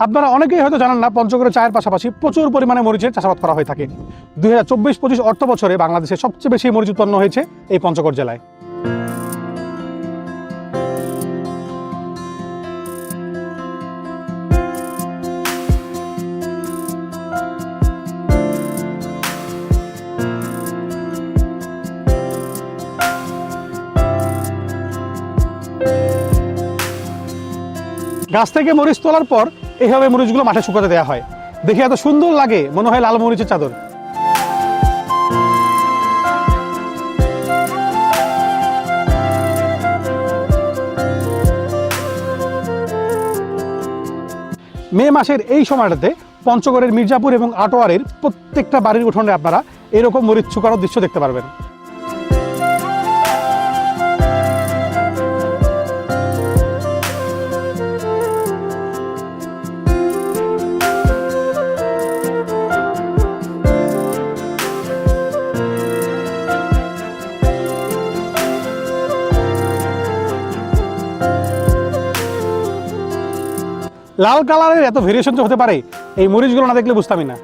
আপনারা অনেকেই হয়তো জানেন না, পঞ্চগড়ে চায়ের পাশাপাশি প্রচুর পরিমাণে মরিচের চাষাবাদ করা হয়ে থাকে। 2024-25 অর্থ বছরে বাংলাদেশে সবচেয়ে বেশি মরিচ উৎপন্ন হয়েছে এই পঞ্চগড় জেলায়। গাছ থেকে মরিচ তোলার পর এইভাবে মরিচগুলো মাঠে শুকাতে দেওয়া হয়। দেখে এত সুন্দর লাগে, মনে হয় লাল মরিচের চাদর। মে মাসের এই সময়টাতে পঞ্চগড়ের মির্জাপুর এবং আটোয়ারের প্রত্যেকটা বাড়ির উঠোনে আপনারা এরকম মরিচ শুকানোর দৃশ্য দেখতে পারবেন। লাল কালারের এত ভেরিয়েশন যে হতে পারে, এই মরিচগুলো না দেখলে বুঝতামই না।